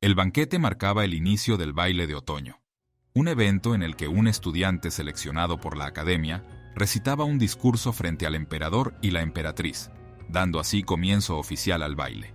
El banquete marcaba el inicio del baile de otoño, un evento en el que un estudiante seleccionado por la academia recitaba un discurso frente al emperador y la emperatriz, dando así comienzo oficial al baile.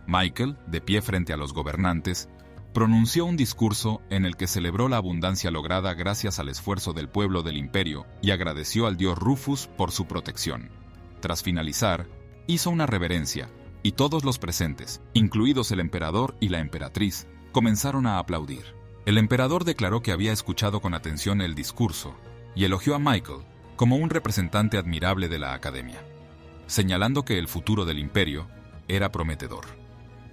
Michael, de pie frente a los gobernantes, pronunció un discurso en el que celebró la abundancia lograda gracias al esfuerzo del pueblo del imperio y agradeció al dios Rufus por su protección. Tras finalizar, hizo una reverencia, y todos los presentes, incluidos el emperador y la emperatriz, comenzaron a aplaudir. El emperador declaró que había escuchado con atención el discurso y elogió a Michael como un representante admirable de la academia, señalando que el futuro del imperio era prometedor.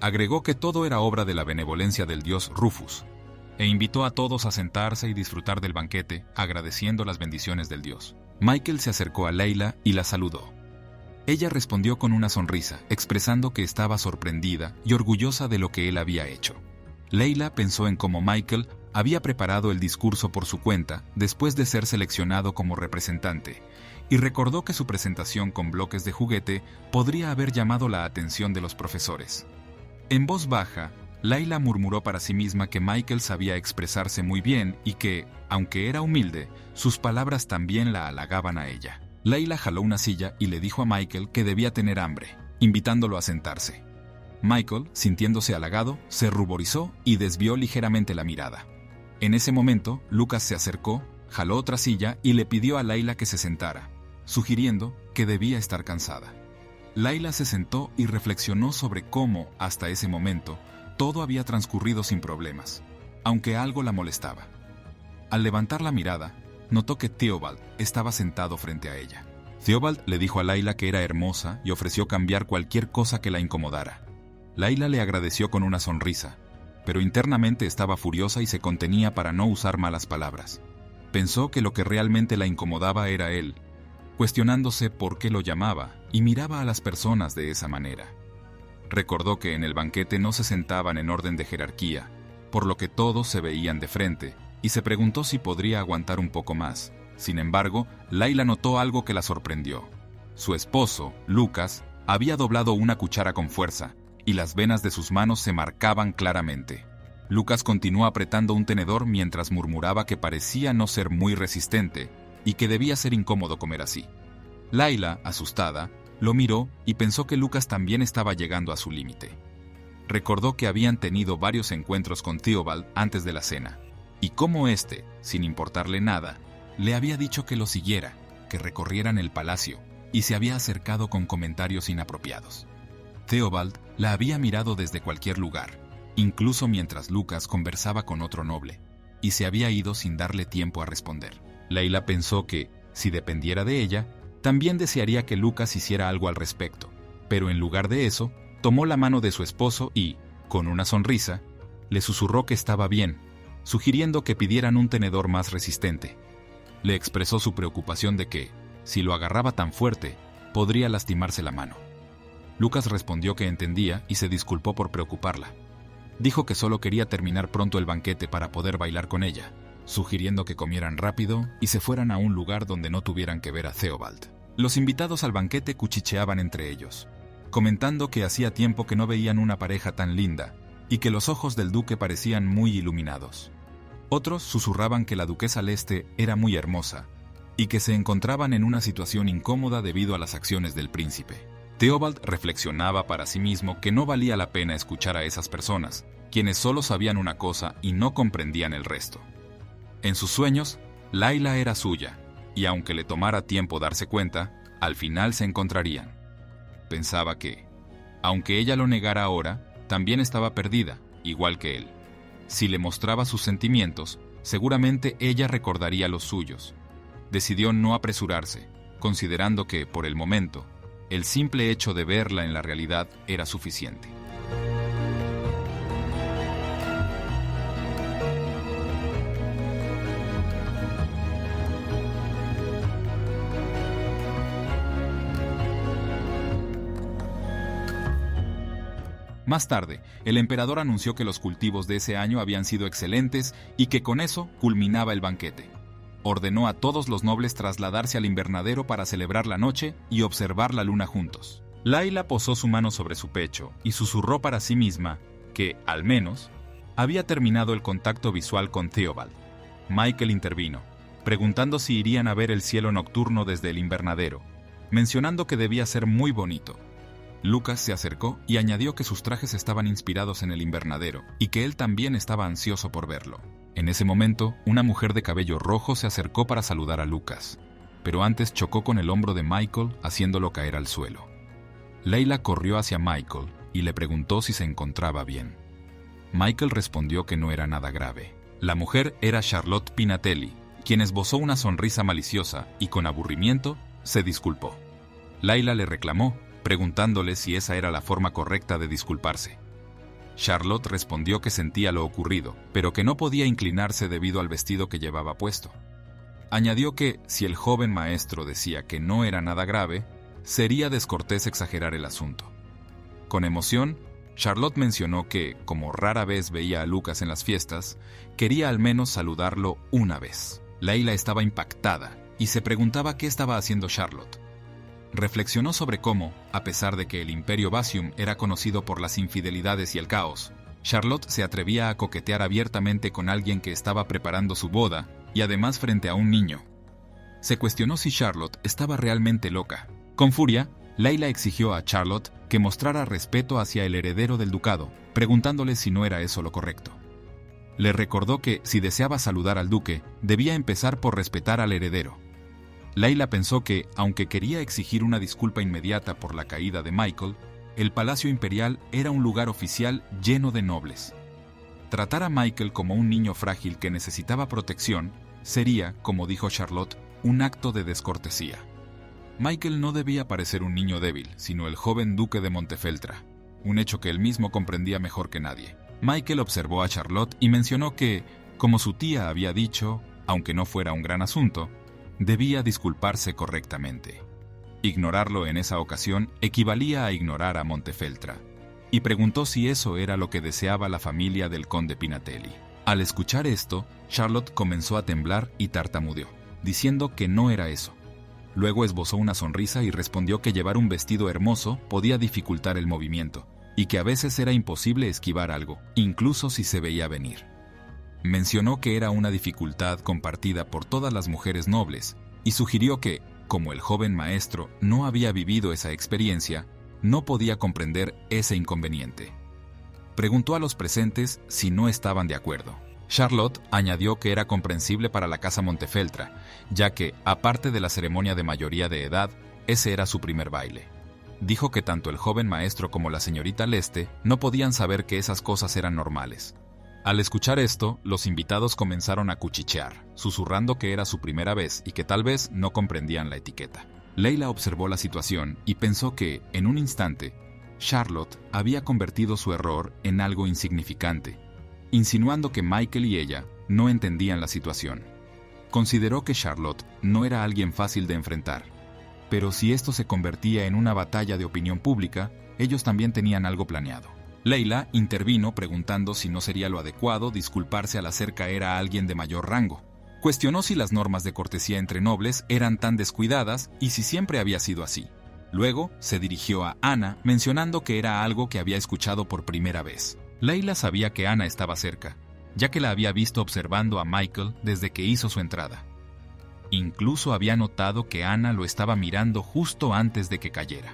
Agregó que todo era obra de la benevolencia del dios Rufus, e invitó a todos a sentarse y disfrutar del banquete, agradeciendo las bendiciones del dios. Michael se acercó a Layla y la saludó. Ella respondió con una sonrisa, expresando que estaba sorprendida y orgullosa de lo que él había hecho. Layla pensó en cómo Michael había preparado el discurso por su cuenta después de ser seleccionado como representante, y recordó que su presentación con bloques de juguete podría haber llamado la atención de los profesores. En voz baja, Layla murmuró para sí misma que Michael sabía expresarse muy bien y que, aunque era humilde, sus palabras también la halagaban a ella. Layla jaló una silla y le dijo a Michael que debía tener hambre, invitándolo a sentarse. Michael, sintiéndose halagado, se ruborizó y desvió ligeramente la mirada. En ese momento, Lucas se acercó, jaló otra silla y le pidió a Layla que se sentara, sugiriendo que debía estar cansada. Layla se sentó y reflexionó sobre cómo, hasta ese momento, todo había transcurrido sin problemas, aunque algo la molestaba. Al levantar la mirada, notó que Theobald estaba sentado frente a ella. Theobald le dijo a Layla que era hermosa y ofreció cambiar cualquier cosa que la incomodara. Layla le agradeció con una sonrisa, pero internamente estaba furiosa y se contenía para no usar malas palabras. Pensó que lo que realmente la incomodaba era él, cuestionándose por qué lo llamaba y miraba a las personas de esa manera. Recordó que en el banquete no se sentaban en orden de jerarquía, por lo que todos se veían de frente, y se preguntó si podría aguantar un poco más. Sin embargo, Layla notó algo que la sorprendió. Su esposo, Lucas, había doblado una cuchara con fuerza, y las venas de sus manos se marcaban claramente. Lucas continuó apretando un tenedor mientras murmuraba que parecía no ser muy resistente, y que debía ser incómodo comer así. Layla, asustada, lo miró y pensó que Lucas también estaba llegando a su límite. Recordó que habían tenido varios encuentros con Theobald antes de la cena, y cómo éste, sin importarle nada, le había dicho que lo siguiera, que recorrieran el palacio, y se había acercado con comentarios inapropiados. Theobald la había mirado desde cualquier lugar, incluso mientras Lucas conversaba con otro noble, y se había ido sin darle tiempo a responder. Layla pensó que, si dependiera de ella, también desearía que Lucas hiciera algo al respecto, pero en lugar de eso, tomó la mano de su esposo y, con una sonrisa, le susurró que estaba bien, sugiriendo que pidieran un tenedor más resistente. Le expresó su preocupación de que, si lo agarraba tan fuerte, podría lastimarse la mano. Lucas respondió que entendía y se disculpó por preocuparla. Dijo que solo quería terminar pronto el banquete para poder bailar con ella, sugiriendo que comieran rápido y se fueran a un lugar donde no tuvieran que ver a Theobald. Los invitados al banquete cuchicheaban entre ellos, comentando que hacía tiempo que no veían una pareja tan linda y que los ojos del duque parecían muy iluminados. Otros susurraban que la duquesa Leste era muy hermosa y que se encontraban en una situación incómoda debido a las acciones del príncipe. Theobald reflexionaba para sí mismo que no valía la pena escuchar a esas personas, quienes solo sabían una cosa y no comprendían el resto. En sus sueños, Layla era suya, y aunque le tomara tiempo darse cuenta, al final se encontrarían. Pensaba que, aunque ella lo negara ahora, también estaba perdida, igual que él. Si le mostraba sus sentimientos, seguramente ella recordaría los suyos. Decidió no apresurarse, considerando que, por el momento, el simple hecho de verla en la realidad era suficiente. Más tarde, el emperador anunció que los cultivos de ese año habían sido excelentes y que con eso culminaba el banquete. Ordenó a todos los nobles trasladarse al invernadero para celebrar la noche y observar la luna juntos. Layla posó su mano sobre su pecho y susurró para sí misma que, al menos, había terminado el contacto visual con Theobald. Michael intervino, preguntando si irían a ver el cielo nocturno desde el invernadero, mencionando que debía ser muy bonito. Lucas se acercó y añadió que sus trajes estaban inspirados en el invernadero y que él también estaba ansioso por verlo. En ese momento, una mujer de cabello rojo se acercó para saludar a Lucas, pero antes chocó con el hombro de Michael, haciéndolo caer al suelo. Leila corrió hacia Michael y le preguntó si se encontraba bien. Michael respondió que no era nada grave. La mujer era Charlotte Pinatelli, quien esbozó una sonrisa maliciosa y con aburrimiento se disculpó. Leila le reclamó, preguntándole si esa era la forma correcta de disculparse. Charlotte respondió que sentía lo ocurrido, pero que no podía inclinarse debido al vestido que llevaba puesto. Añadió que, si el joven maestro decía que no era nada grave, sería descortés exagerar el asunto. Con emoción, Charlotte mencionó que, como rara vez veía a Lucas en las fiestas, quería al menos saludarlo una vez. Leila estaba impactada y se preguntaba qué estaba haciendo Charlotte. Reflexionó sobre cómo, a pesar de que el Imperio Basium era conocido por las infidelidades y el caos, Charlotte se atrevía a coquetear abiertamente con alguien que estaba preparando su boda y además frente a un niño. Se cuestionó si Charlotte estaba realmente loca. Con furia, Leila exigió a Charlotte que mostrara respeto hacia el heredero del ducado, preguntándole si no era eso lo correcto. Le recordó que, si deseaba saludar al duque, debía empezar por respetar al heredero. Leila pensó que, aunque quería exigir una disculpa inmediata por la caída de Michael, el Palacio Imperial era un lugar oficial lleno de nobles. Tratar a Michael como un niño frágil que necesitaba protección sería, como dijo Charlotte, un acto de descortesía. Michael no debía parecer un niño débil, sino el joven duque de Montefeltra, un hecho que él mismo comprendía mejor que nadie. Michael observó a Charlotte y mencionó que, como su tía había dicho, aunque no fuera un gran asunto, debía disculparse correctamente. Ignorarlo en esa ocasión equivalía a ignorar a Montefeltra, y preguntó si eso era lo que deseaba la familia del conde Pinatelli. Al escuchar esto, Charlotte comenzó a temblar y tartamudeó, diciendo que no era eso. Luego esbozó una sonrisa y respondió que llevar un vestido hermoso podía dificultar el movimiento, y que a veces era imposible esquivar algo, incluso si se veía venir. Mencionó que era una dificultad compartida por todas las mujeres nobles, y sugirió que, como el joven maestro no había vivido esa experiencia, no podía comprender ese inconveniente. Preguntó a los presentes si no estaban de acuerdo. Charlotte añadió que era comprensible para la casa Montefeltra, ya que, aparte de la ceremonia de mayoría de edad, ese era su primer baile. Dijo que tanto el joven maestro como la señorita Leste no podían saber que esas cosas eran normales. Al escuchar esto, los invitados comenzaron a cuchichear, susurrando que era su primera vez y que tal vez no comprendían la etiqueta. Leila observó la situación y pensó que, en un instante, Charlotte había convertido su error en algo insignificante, insinuando que Michael y ella no entendían la situación. Consideró que Charlotte no era alguien fácil de enfrentar, pero si esto se convertía en una batalla de opinión pública, ellos también tenían algo planeado. Leila intervino preguntando si no sería lo adecuado disculparse al hacer caer a alguien de mayor rango. Cuestionó si las normas de cortesía entre nobles eran tan descuidadas y si siempre había sido así. Luego se dirigió a Anna mencionando que era algo que había escuchado por primera vez. Leila sabía que Anna estaba cerca, ya que la había visto observando a Michael desde que hizo su entrada. Incluso había notado que Anna lo estaba mirando justo antes de que cayera.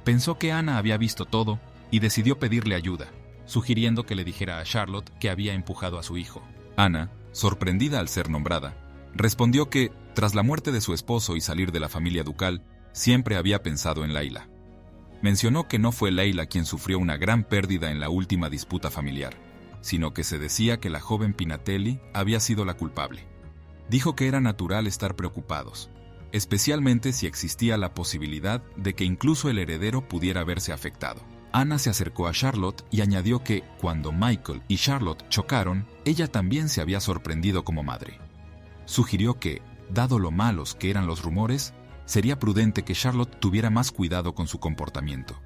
Pensó que Anna había visto todo y decidió pedirle ayuda, sugiriendo que le dijera a Charlotte que había empujado a su hijo. Anna, sorprendida al ser nombrada, respondió que, tras la muerte de su esposo y salir de la familia ducal, siempre había pensado en Leila. Mencionó que no fue Leila quien sufrió una gran pérdida en la última disputa familiar, sino que se decía que la joven Pinatelli había sido la culpable. Dijo que era natural estar preocupados, especialmente si existía la posibilidad de que incluso el heredero pudiera verse afectado. Anna se acercó a Charlotte y añadió que, cuando Michael y Charlotte chocaron, ella también se había sorprendido como madre. Sugirió que, dado lo malos que eran los rumores, sería prudente que Charlotte tuviera más cuidado con su comportamiento.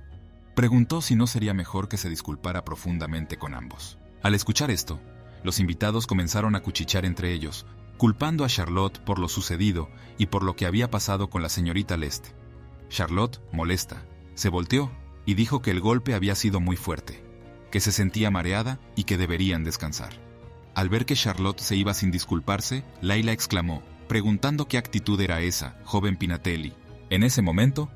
Preguntó si no sería mejor que se disculpara profundamente con ambos. Al escuchar esto, los invitados comenzaron a cuchichear entre ellos, culpando a Charlotte por lo sucedido y por lo que había pasado con la señorita Leste. Charlotte, molesta, se volteó y dijo que el golpe había sido muy fuerte. que se sentía mareada y que deberían descansar. Al ver que Charlotte se iba sin disculparse, Layla exclamó, preguntando qué actitud era esa, joven Pinatelli. En ese momento,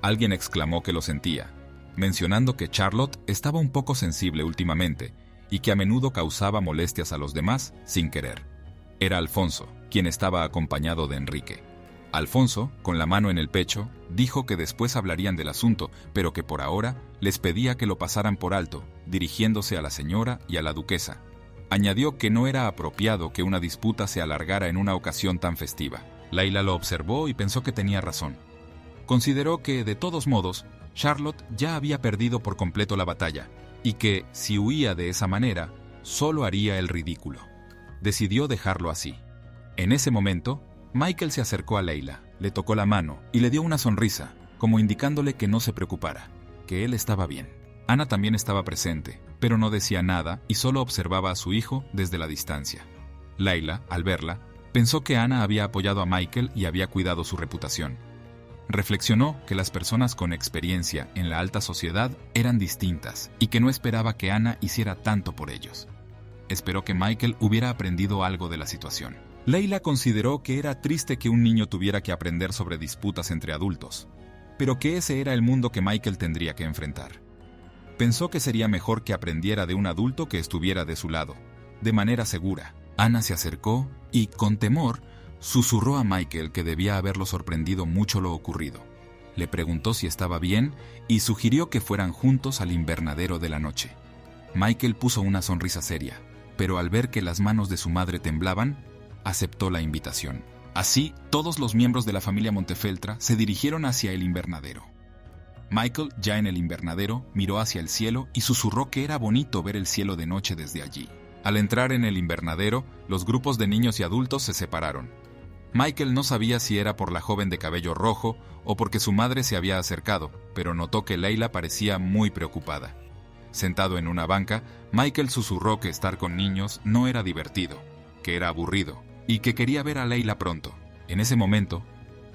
alguien exclamó que lo sentía, mencionando que Charlotte estaba un poco sensible últimamente y que a menudo causaba molestias a los demás sin querer. Era Alfonso, quien estaba acompañado de Enrique. Alfonso, con la mano en el pecho, dijo que después hablarían del asunto, pero que por ahora les pedía que lo pasaran por alto, dirigiéndose a la señora y a la duquesa. Añadió que no era apropiado que una disputa se alargara en una ocasión tan festiva. Layla lo observó y pensó que tenía razón. Consideró que, de todos modos, Charlotte ya había perdido por completo la batalla, y que, si huía de esa manera, solo haría el ridículo. Decidió dejarlo así. En ese momento, Michael se acercó a Layla, le tocó la mano y le dio una sonrisa, como indicándole que no se preocupara, que él estaba bien. Ana también estaba presente, pero no decía nada y solo observaba a su hijo desde la distancia. Layla, al verla, pensó que Ana había apoyado a Michael y había cuidado su reputación. Reflexionó que las personas con experiencia en la alta sociedad eran distintas y que no esperaba que Ana hiciera tanto por ellos. Esperó que Michael hubiera aprendido algo de la situación. Layla consideró que era triste que un niño tuviera que aprender sobre disputas entre adultos, pero que ese era el mundo que Michael tendría que enfrentar. Pensó que sería mejor que aprendiera de un adulto que estuviera de su lado, de manera segura. Ana se acercó y, con temor, susurró a Michael que debía haberlo sorprendido mucho lo ocurrido. Le preguntó si estaba bien y sugirió que fueran juntos al invernadero de la noche. Michael puso una sonrisa seria, pero al ver que las manos de su madre temblaban, aceptó la invitación. Así, todos los miembros de la familia Montefeltra se dirigieron hacia el invernadero. Michael, ya en el invernadero, miró hacia el cielo y susurró que era bonito ver el cielo de noche desde allí. Al entrar en el invernadero, los grupos de niños y adultos se separaron. Michael no sabía si era por la joven de cabello rojo o porque su madre se había acercado, pero notó que Layla parecía muy preocupada. Sentado en una banca, Michael susurró que estar con niños no era divertido, que era aburrido y que quería ver a Layla pronto. En ese momento,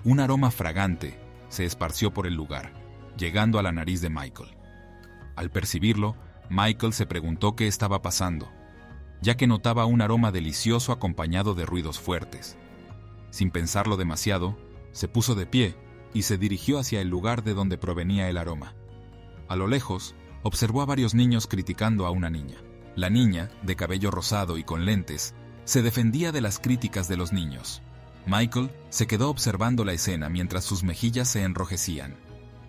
un aroma fragante se esparció por el lugar, llegando a la nariz de Michael. Al percibirlo, Michael se preguntó qué estaba pasando, ya que notaba un aroma delicioso acompañado de ruidos fuertes. Sin pensarlo demasiado, se puso de pie y se dirigió hacia el lugar de donde provenía el aroma. A lo lejos, observó a varios niños criticando a una niña. La niña, de cabello rosado y con lentes, se defendía de las críticas de los niños. Michael se quedó observando la escena mientras sus mejillas se enrojecían.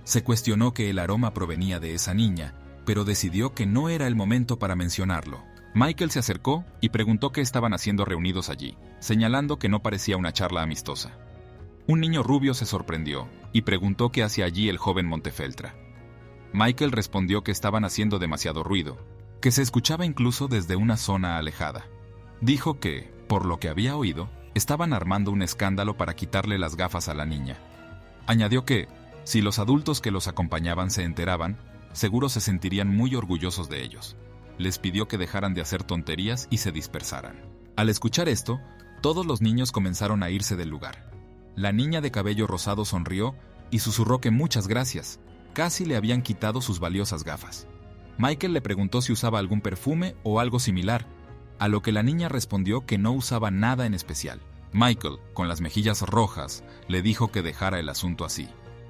Se cuestionó que el aroma provenía de esa niña, pero decidió que no era el momento para mencionarlo. Michael se acercó y preguntó qué estaban haciendo reunidos allí, señalando que no parecía una charla amistosa. Un niño rubio se sorprendió y preguntó qué hacía allí el joven Montefeltra. Michael respondió que estaban haciendo demasiado ruido, que se escuchaba incluso desde una zona alejada. Dijo que, por lo que había oído, estaban armando un escándalo para quitarle las gafas a la niña. Añadió que, si los adultos que los acompañaban se enteraban, seguro se sentirían muy orgullosos de ellos. Les pidió que dejaran de hacer tonterías y se dispersaran. Al escuchar esto, todos los niños comenzaron a irse del lugar. La niña de cabello rosado sonrió y susurró que muchas gracias. Casi le habían quitado sus valiosas gafas. Michael le preguntó si usaba algún perfume o algo similar, a lo que la niña respondió que no usaba nada en especial. Michael, con las mejillas rojas, le dijo que dejara el asunto así.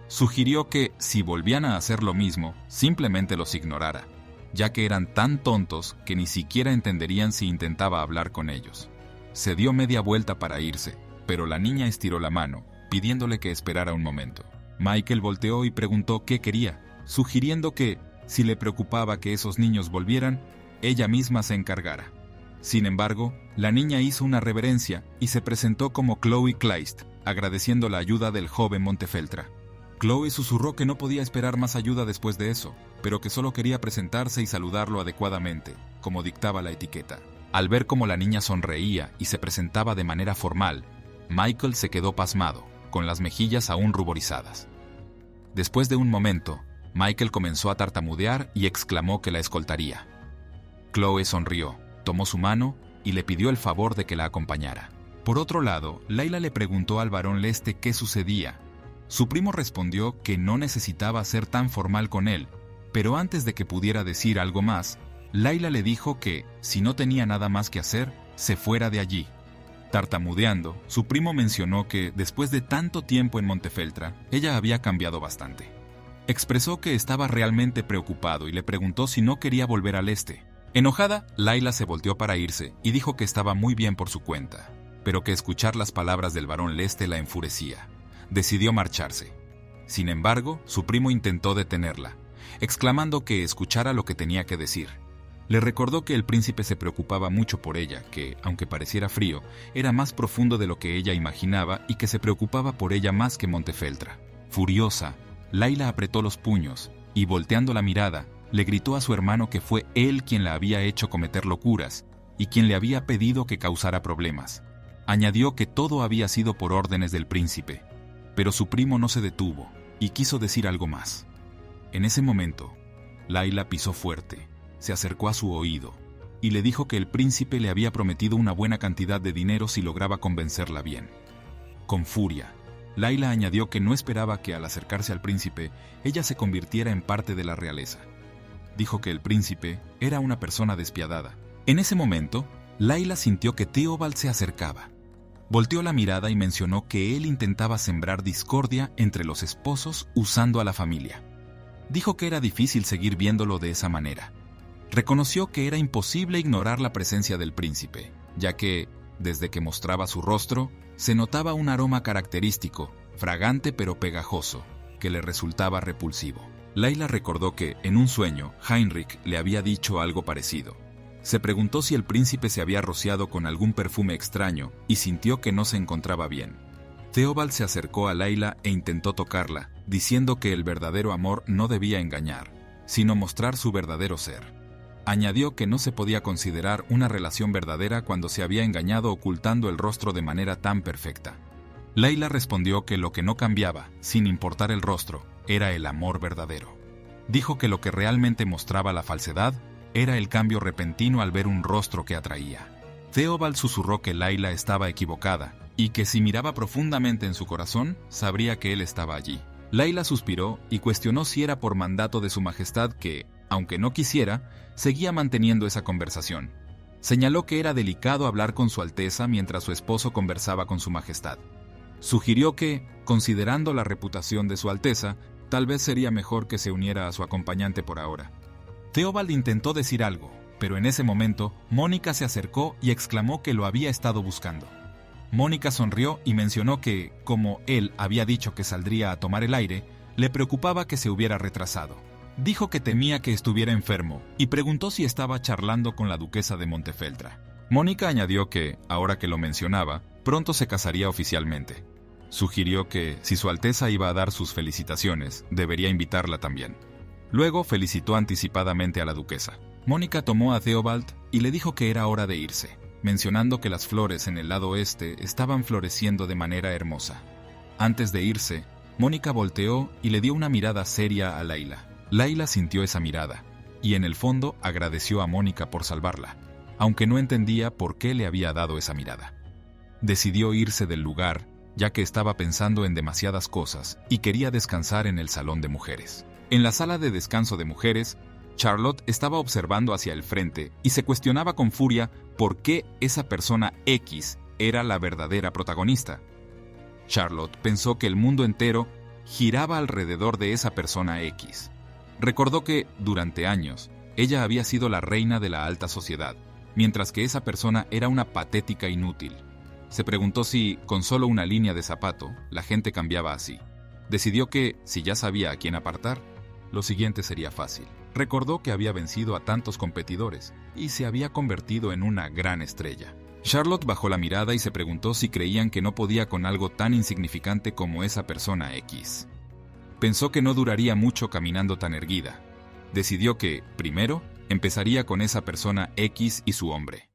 Sugirió que, si volvían a hacer lo mismo, simplemente los ignorara, ya que eran tan tontos que ni siquiera entenderían si intentaba hablar con ellos. Se dio media vuelta para irse, pero la niña estiró la mano, pidiéndole que esperara un momento. Michael volteó y preguntó qué quería, sugiriendo que, si le preocupaba que esos niños volvieran, ella misma se encargara. Sin embargo, la niña hizo una reverencia y se presentó como Chloe Kleist, agradeciendo la ayuda del joven Montefeltra. Chloe susurró que no podía esperar más ayuda después de eso, pero que solo quería presentarse y saludarlo adecuadamente, como dictaba la etiqueta. Al ver cómo la niña sonreía y se presentaba de manera formal, Michael se quedó pasmado, con las mejillas aún ruborizadas. Después de un momento, Michael comenzó a tartamudear y exclamó que la escoltaría. Chloe sonrió, tomó su mano y le pidió el favor de que la acompañara. Por otro lado, Layla le preguntó al varón Leste qué sucedía. Su primo respondió que no necesitaba ser tan formal con él, pero antes de que pudiera decir algo más, Layla le dijo que, si no tenía nada más que hacer, se fuera de allí. Tartamudeando, su primo mencionó que, después de tanto tiempo en Montefeltro, ella había cambiado bastante. Expresó que estaba realmente preocupado y le preguntó si no quería volver al este. Enojada, Layla se volteó para irse y dijo que estaba muy bien por su cuenta, pero que escuchar las palabras del barón Leste la enfurecía. Decidió marcharse. Sin embargo, su primo intentó detenerla, exclamando que escuchara lo que tenía que decir. Le recordó que el príncipe se preocupaba mucho por ella, que, aunque pareciera frío, era más profundo de lo que ella imaginaba y que se preocupaba por ella más que Montefeltro. Furiosa, Layla apretó los puños y, volteando la mirada, le gritó a su hermano que fue él quien la había hecho cometer locuras y quien le había pedido que causara problemas. Añadió que todo había sido por órdenes del príncipe, pero su primo no se detuvo y quiso decir algo más. En ese momento, Layla pisó fuerte, se acercó a su oído y le dijo que el príncipe le había prometido una buena cantidad de dinero si lograba convencerla bien. Con furia, Layla añadió que no esperaba que al acercarse al príncipe, ella se convirtiera en parte de la realeza. Dijo que el príncipe era una persona despiadada. En ese momento, Layla sintió que Theobald se acercaba. Volteó la mirada y mencionó que él intentaba sembrar discordia entre los esposos usando a la familia. Dijo que era difícil seguir viéndolo de esa manera. Reconoció que era imposible ignorar la presencia del príncipe, ya que, desde que mostraba su rostro, se notaba un aroma característico, fragante pero pegajoso, que le resultaba repulsivo. Layla recordó que, en un sueño, Heinrich le había dicho algo parecido. Se preguntó si el príncipe se había rociado con algún perfume extraño y sintió que no se encontraba bien. Theobald se acercó a Layla e intentó tocarla, diciendo que el verdadero amor no debía engañar, sino mostrar su verdadero ser. Añadió que no se podía considerar una relación verdadera cuando se había engañado ocultando el rostro de manera tan perfecta. Layla respondió que lo que no cambiaba, sin importar el rostro, era el amor verdadero. Dijo que lo que realmente mostraba la falsedad era el cambio repentino al ver un rostro que atraía. Theobald susurró que Layla estaba equivocada y que si miraba profundamente en su corazón, sabría que él estaba allí. Layla suspiró y cuestionó si era por mandato de su majestad que, aunque no quisiera, seguía manteniendo esa conversación. Señaló que era delicado hablar con su Alteza mientras su esposo conversaba con su majestad. Sugirió que, considerando la reputación de su Alteza, tal vez sería mejor que se uniera a su acompañante por ahora. Theobald intentó decir algo, pero en ese momento, Mónica se acercó y exclamó que lo había estado buscando. Mónica sonrió y mencionó que, como él había dicho que saldría a tomar el aire, le preocupaba que se hubiera retrasado. Dijo que temía que estuviera enfermo y preguntó si estaba charlando con la duquesa de Montefeltro. Mónica añadió que, ahora que lo mencionaba, pronto se casaría oficialmente. Sugirió que, si su Alteza iba a dar sus felicitaciones, debería invitarla también. Luego felicitó anticipadamente a la duquesa. Mónica tomó a Theobald y le dijo que era hora de irse, mencionando que las flores en el lado oeste estaban floreciendo de manera hermosa. Antes de irse, Mónica volteó y le dio una mirada seria a Layla. Layla sintió esa mirada, y en el fondo agradeció a Mónica por salvarla, aunque no entendía por qué le había dado esa mirada. Decidió irse del lugar, ya que estaba pensando en demasiadas cosas y quería descansar en el salón de mujeres. En la sala de descanso de mujeres, Charlotte estaba observando hacia el frente y se cuestionaba con furia por qué esa persona X era la verdadera protagonista. Charlotte pensó que el mundo entero giraba alrededor de esa persona X. Recordó que, durante años, ella había sido la reina de la alta sociedad, mientras que esa persona era una patética inútil. Se preguntó si, con solo una línea de zapato, la gente cambiaba así. Decidió que, si ya sabía a quién apartar, lo siguiente sería fácil. Recordó que había vencido a tantos competidores y se había convertido en una gran estrella. Charlotte bajó la mirada y se preguntó si creían que no podía con algo tan insignificante como esa persona X. Pensó que no duraría mucho caminando tan erguida. Decidió que, primero, empezaría con esa persona X y su hombre.